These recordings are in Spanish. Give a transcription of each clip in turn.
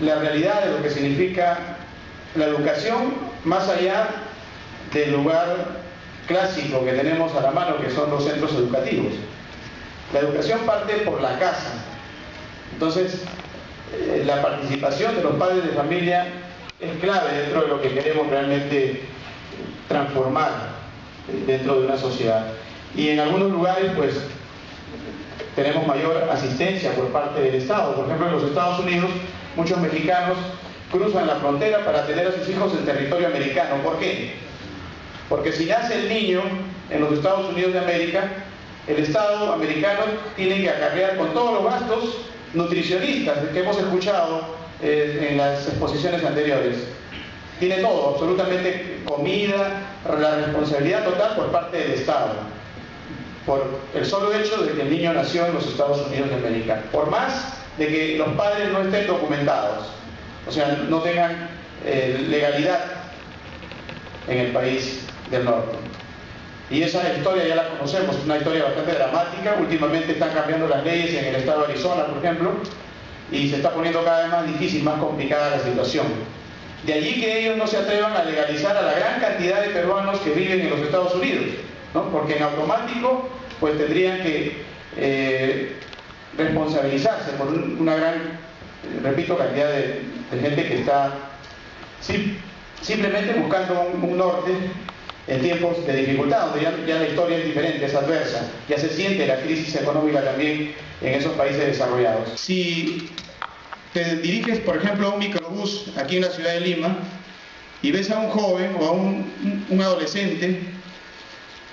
la realidad de lo que significa la educación más allá del lugar clásico que tenemos a la mano, que son los centros educativos. La educación parte por la casa. Entonces, la participación de los padres de familia es clave dentro de lo que queremos realmente transformar dentro de una sociedad. Y en algunos lugares, pues, tenemos mayor asistencia por parte del Estado. Por ejemplo, en los Estados Unidos, muchos mexicanos cruzan la frontera para tener a sus hijos en territorio americano. ¿Por qué? Porque si nace el niño en los Estados Unidos de América, el Estado americano tiene que acarrear con todos los gastos nutricionistas que hemos escuchado en las exposiciones anteriores. Tiene todo, absolutamente comida, la responsabilidad total por parte del Estado, por el solo hecho de que el niño nació en los Estados Unidos de América, por más de que los padres no estén documentados, o sea, no tengan legalidad en el país del norte. Y esa historia ya la conocemos, una historia bastante dramática. Últimamente están cambiando las leyes en el estado de Arizona, por ejemplo, y se está poniendo cada vez más difícil, más complicada la situación. De allí que ellos no se atrevan a legalizar a la gran cantidad de peruanos que viven en los Estados Unidos, ¿no? Porque en automático pues tendrían que responsabilizarse por una gran, repito, cantidad de gente que está simplemente buscando un norte en tiempos de dificultad, donde ya la historia es diferente, es adversa, ya se siente la crisis económica también en esos países desarrollados. Si te diriges, por ejemplo, a un microbús aquí en la ciudad de Lima y ves a un joven o a un adolescente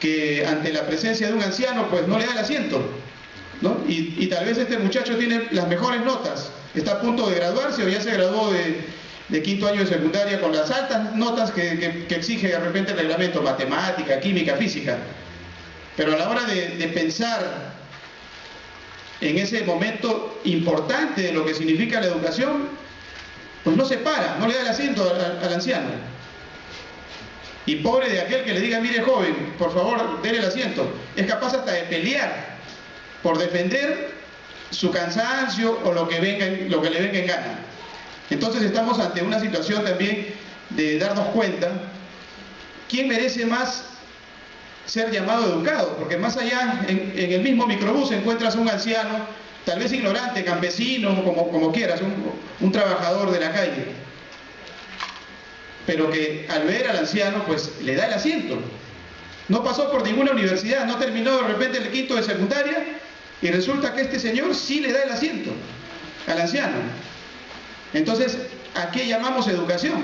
que ante la presencia de un anciano pues no le da el asiento, ¿no? Y tal vez este muchacho tiene las mejores notas, está a punto de graduarse o ya se graduó de quinto año de secundaria con las altas notas que exige de repente el reglamento, matemática, química, física. Pero a la hora de pensar en ese momento importante de lo que significa la educación, pues no se para, no le da el asiento al anciano. Y pobre de aquel que le diga, mire joven, por favor, déle el asiento. Es capaz hasta de pelear por defender su cansancio o lo que le venga en gana. Entonces estamos ante una situación también de darnos cuenta quién merece más ser llamado educado, porque más allá en el mismo microbús encuentras a un anciano, tal vez ignorante, campesino, como quieras, un trabajador de la calle, pero que al ver al anciano pues le da el asiento. No pasó por ninguna universidad, no terminó de repente el quinto de secundaria y resulta que este señor sí le da el asiento al anciano. Entonces, ¿a qué llamamos educación?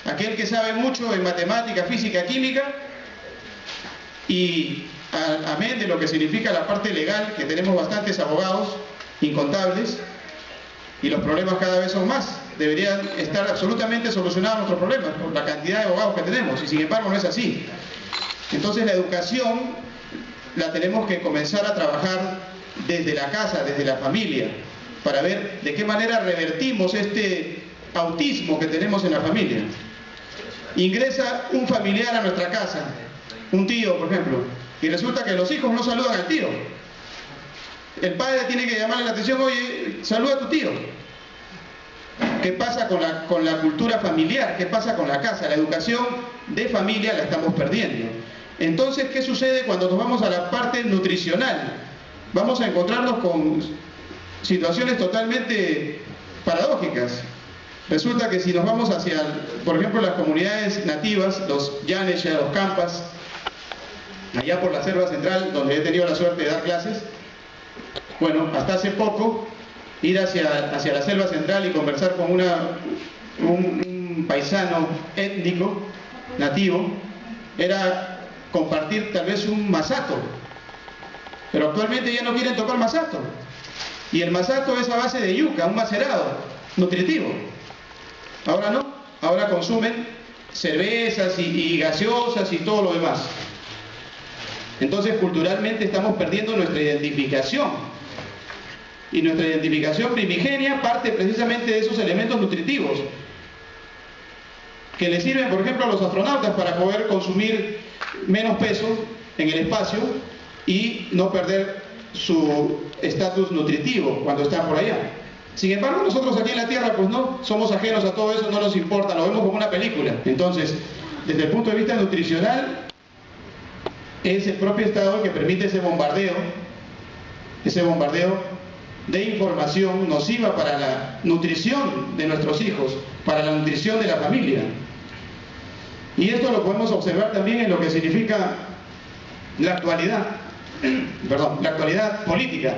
Aquel que sabe mucho en matemática, física, química, y amén de lo que significa la parte legal, que tenemos bastantes abogados, incontables, y los problemas cada vez son más. Deberían estar absolutamente solucionados nuestros problemas por la cantidad de abogados que tenemos, y sin embargo no es así. Entonces la educación la tenemos que comenzar a trabajar desde la casa, desde la familia, para ver de qué manera revertimos este autismo que tenemos en la familia. Ingresa un familiar a nuestra casa, un tío, por ejemplo, y resulta que los hijos no saludan al tío. El padre tiene que llamarle la atención, oye, saluda a tu tío. ¿Qué pasa con la cultura familiar? ¿Qué pasa con la casa? La educación de familia la estamos perdiendo. Entonces, ¿qué sucede cuando nos vamos a la parte nutricional? Vamos a encontrarnos con situaciones totalmente paradójicas. Resulta que si nos vamos hacia, por ejemplo, las comunidades nativas, los Yanesha, los Campas, allá por la selva central, donde he tenido la suerte de dar clases, bueno, hasta hace poco, ir hacia la selva central y conversar con un paisano étnico, nativo, era compartir tal vez un masato, pero actualmente ya no quieren tocar masato. Y el masato es a base de yuca, un macerado nutritivo. Ahora no, ahora consumen cervezas y gaseosas y todo lo demás. Entonces culturalmente estamos perdiendo nuestra identificación. Y nuestra identificación primigenia parte precisamente de esos elementos nutritivos que le sirven, por ejemplo, a los astronautas para poder consumir menos peso en el espacio y no perder su estatus nutritivo cuando están por allá. Sin embargo, nosotros aquí en la Tierra, pues no, somos ajenos a todo eso, no nos importa, lo vemos como una película. Entonces, desde el punto de vista nutricional, es el propio Estado el que permite ese bombardeo de información nociva para la nutrición de nuestros hijos, para la nutrición de la familia. Y esto lo podemos observar también en lo que significa la actualidad, la actualidad política,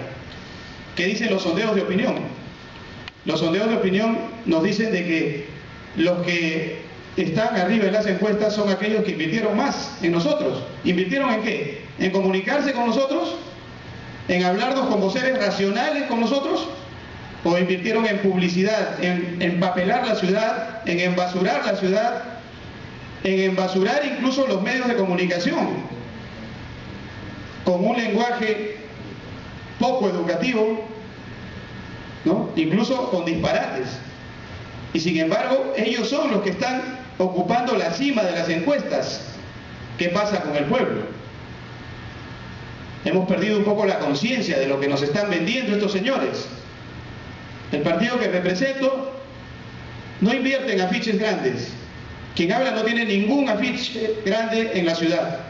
que dicen los sondeos de opinión. Los sondeos de opinión nos dicen de que los que están arriba en las encuestas son aquellos que invirtieron más en nosotros. ¿Invirtieron en qué? ¿En comunicarse con nosotros? ¿En hablarnos como seres racionales con nosotros? ¿O invirtieron en publicidad, en empapelar la ciudad, en embasurar la ciudad, en embasurar incluso los medios de comunicación, con un lenguaje poco educativo, ¿no? Incluso con disparates? Y sin embargo, ellos son los que están ocupando la cima de las encuestas. ¿Qué pasa con el pueblo? Hemos perdido un poco la conciencia de lo que nos están vendiendo estos señores. El partido que represento no invierte en afiches grandes. Quien habla no tiene ningún afiche grande en la ciudad.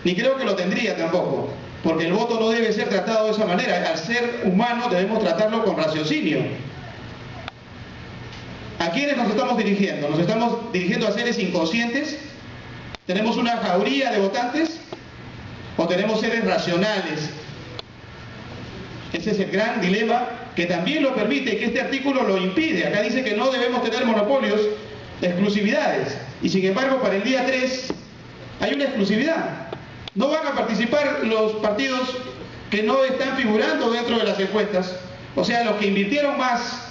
Ni creo que lo tendría tampoco, porque el voto no debe ser tratado de esa manera. Al ser humano debemos tratarlo con raciocinio. ¿A quiénes nos estamos dirigiendo? ¿Nos estamos dirigiendo a seres inconscientes? ¿Tenemos una jauría de votantes? ¿O tenemos seres racionales? Ese es el gran dilema que también lo permite, que este artículo lo impide. Acá dice que no debemos tener monopolios, exclusividades. Y sin embargo, para el día 3 hay una exclusividad. No van a participar los partidos que no están figurando dentro de las encuestas. O sea, los que invirtieron más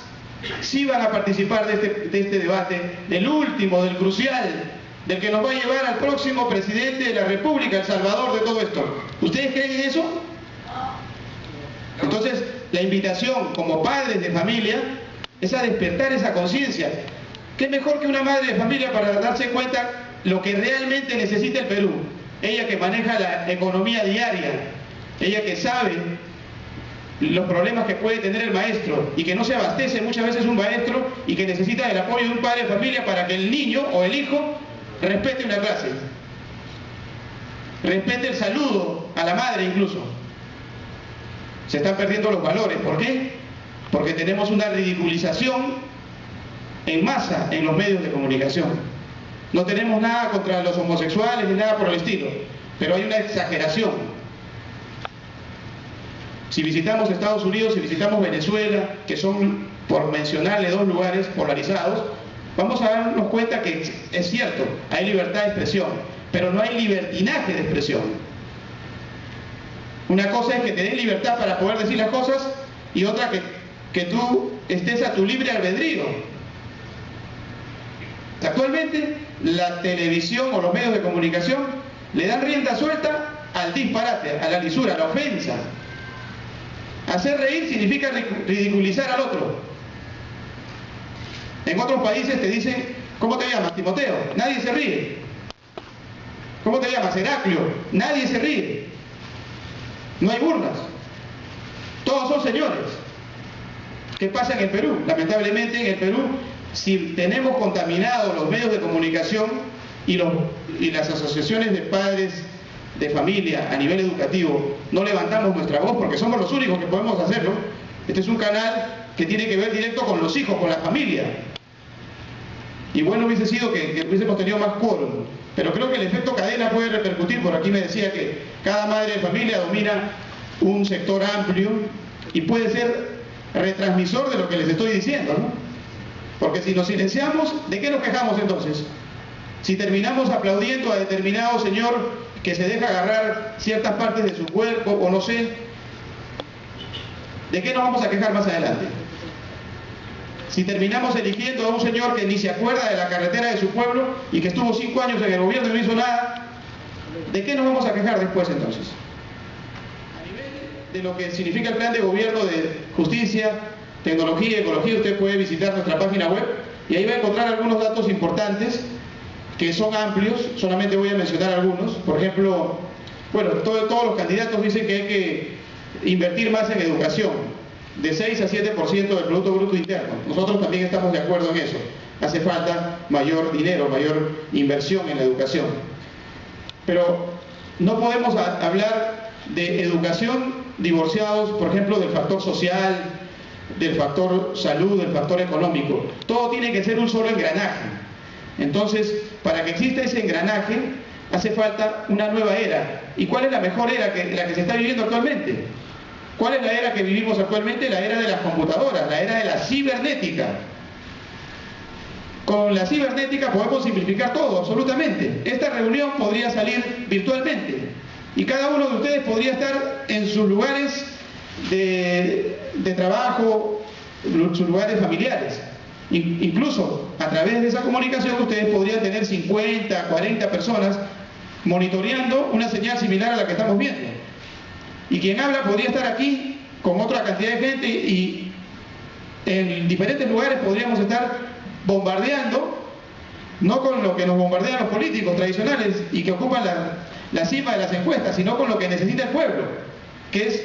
sí van a participar de este debate, del último, del crucial, del que nos va a llevar al próximo presidente de la República, el salvador de todo esto. ¿Ustedes creen en eso? Entonces, la invitación como padres de familia es a despertar esa conciencia. ¿Qué mejor que una madre de familia para darse cuenta lo que realmente necesita el Perú? Ella que maneja la economía diaria, ella que sabe los problemas que puede tener el maestro y que no se abastece muchas veces un maestro y que necesita el apoyo de un padre de familia para que el niño o el hijo respete una clase, respete el saludo a la madre incluso. Se están perdiendo los valores. ¿Por qué? Porque tenemos una ridiculización en masa en los medios de comunicación. No tenemos nada contra los homosexuales ni nada por el estilo, pero hay una exageración. Si visitamos Estados Unidos, si visitamos Venezuela, que son, por mencionarle, dos lugares polarizados, vamos a darnos cuenta que es cierto, hay libertad de expresión, pero no hay libertinaje de expresión. Una cosa es que te den libertad para poder decir las cosas y otra que tú estés a tu libre albedrío. Actualmente la televisión o los medios de comunicación le dan rienda suelta al disparate, a la lisura, a la ofensa. Hacer reír significa ridiculizar al otro. En otros países te dicen, ¿cómo te llamas? Timoteo. Nadie se ríe. ¿Cómo te llamas? Heraclio. Nadie se ríe. No hay burlas. Todos son señores. ¿Qué pasa en el Perú? Lamentablemente en el Perú, si tenemos contaminados los medios de comunicación y las asociaciones de padres de familia a nivel educativo, no levantamos nuestra voz porque somos los únicos que podemos hacerlo. Este es un canal que tiene que ver directo con los hijos, con la familia. Y bueno hubiese sido que hubiésemos tenido más quórum. Pero creo que el efecto cadena puede repercutir. Por aquí me decía que cada madre de familia domina un sector amplio y puede ser retransmisor de lo que les estoy diciendo, ¿no? Porque si nos silenciamos, ¿de qué nos quejamos entonces? Si terminamos aplaudiendo a determinado señor que se deja agarrar ciertas partes de su cuerpo o no sé, ¿de qué nos vamos a quejar más adelante? Si terminamos eligiendo a un señor que ni se acuerda de la carretera de su pueblo y que estuvo 5 años en el gobierno y no hizo nada, ¿de qué nos vamos a quejar después entonces? A nivel de lo que significa el plan de gobierno de justicia, tecnología y ecología, usted puede visitar nuestra página web y ahí va a encontrar algunos datos importantes que son amplios. Solamente voy a mencionar algunos. Por ejemplo, bueno, todos los candidatos dicen que hay que invertir más en educación. de 6 a 7% del Producto Bruto Interno. Nosotros también estamos de acuerdo en eso. Hace falta mayor dinero, mayor inversión en la educación. Pero no podemos hablar de educación divorciados, por ejemplo, del factor social, del factor salud, del factor económico. Todo tiene que ser un solo engranaje. Entonces, para que exista ese engranaje, hace falta una nueva era. ¿Y cuál es la mejor era la que se está viviendo actualmente? ¿Cuál es la era que vivimos actualmente? La era de las computadoras, la era de la cibernética. Con la cibernética podemos simplificar todo, absolutamente. Esta reunión podría salir virtualmente y cada uno de ustedes podría estar en sus lugares de trabajo, sus lugares familiares. Incluso a través de esa comunicación ustedes podrían tener 50, 40 personas monitoreando una señal similar a la que estamos viendo. Y quien habla podría estar aquí con otra cantidad de gente y en diferentes lugares podríamos estar bombardeando, no con lo que nos bombardean los políticos tradicionales y que ocupan la cima de las encuestas, sino con lo que necesita el pueblo, que es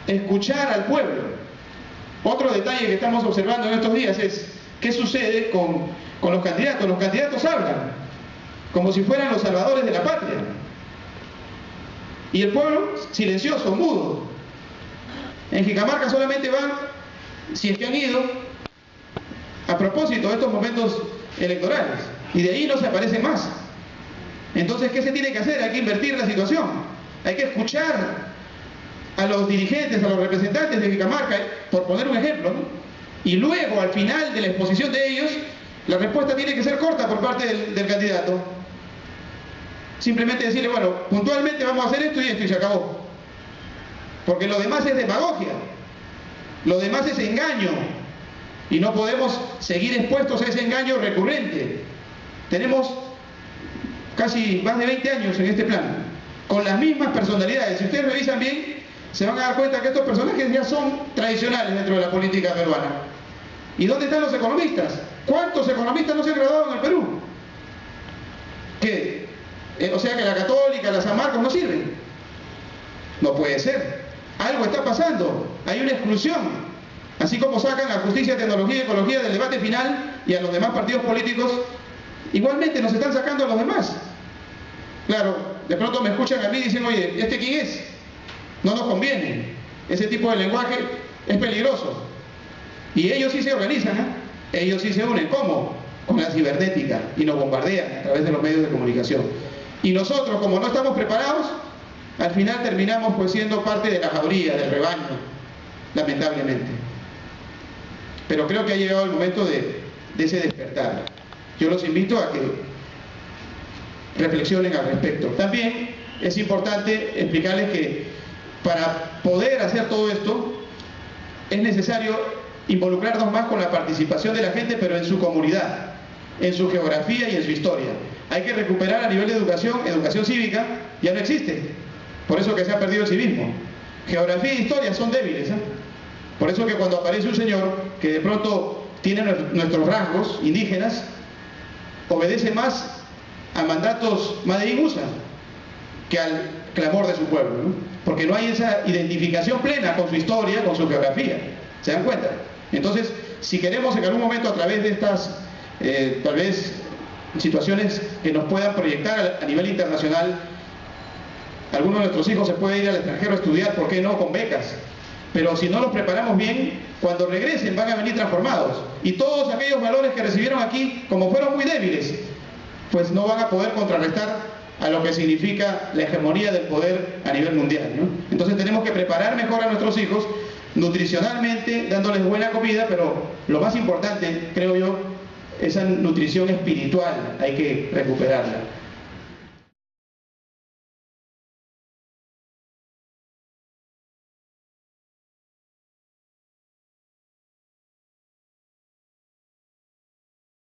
escuchar al pueblo. Otro detalle que estamos observando en estos días es qué sucede con los candidatos. Los candidatos hablan como si fueran los salvadores de la patria. Y el pueblo silencioso, mudo. En Jicamarca solamente van, si es que han ido, a propósito de estos momentos electorales. Y de ahí no se aparecen más. Entonces, ¿qué se tiene que hacer? Hay que invertir la situación. Hay que escuchar a los dirigentes, a los representantes de Jicamarca, por poner un ejemplo, ¿no? Y luego, al final de la exposición de ellos, la respuesta tiene que ser corta por parte del candidato. Simplemente decirle, bueno, puntualmente vamos a hacer esto y se acabó. Porque lo demás es demagogia, lo demás es engaño, y no podemos seguir expuestos a ese engaño recurrente. Tenemos casi más de 20 años en este plan, con las mismas personalidades. Si ustedes revisan bien, se van a dar cuenta que estos personajes ya son tradicionales dentro de la política peruana. ¿Y dónde están los economistas? ¿Cuántos economistas no se han graduado en el Perú? ¿Qué? O sea que la Católica, la San Marcos no sirven. No puede ser. Algo está pasando. Hay una exclusión. Así como sacan a Justicia, Tecnología y Ecología del debate final y a los demás partidos políticos, igualmente nos están sacando a los demás. Claro, de pronto me escuchan a mí y dicen, oye, ¿este quién es? No nos conviene. Ese tipo de lenguaje es peligroso. Y ellos sí se organizan, ¿eh? Ellos sí se unen. ¿Cómo? Con la cibernética, y nos bombardean a través de los medios de comunicación. Y nosotros, como no estamos preparados, al final terminamos pues siendo parte de la jauría, del rebaño, lamentablemente. Pero creo que ha llegado el momento de ese despertar. Yo los invito a que reflexionen al respecto. También es importante explicarles que para poder hacer todo esto es necesario involucrarnos más con la participación de la gente, pero en su comunidad, en su geografía y en su historia. Hay que recuperar a nivel de educación cívica, ya no existe. Por eso que se ha perdido el civismo. Geografía e historia son débiles, ¿eh? Por eso que cuando aparece un señor que de pronto tiene nuestros rasgos indígenas, obedece más a mandatos Madrid-Musa que al clamor de su pueblo, ¿no? Porque no hay esa identificación plena con su historia, con su geografía. ¿Se dan cuenta? Entonces, si queremos en algún momento a través de estas, tal vez, situaciones que nos puedan proyectar a nivel internacional, algunos de nuestros hijos se pueden ir al extranjero a estudiar, ¿por qué no? Con becas. Pero si no los preparamos bien, cuando regresen van a venir transformados. Y todos aquellos valores que recibieron aquí, como fueron muy débiles, pues no van a poder contrarrestar a lo que significa la hegemonía del poder a nivel mundial, ¿no? Entonces tenemos que preparar mejor a nuestros hijos, nutricionalmente, dándoles buena comida, pero lo más importante, creo yo, esa nutrición espiritual hay que recuperarla.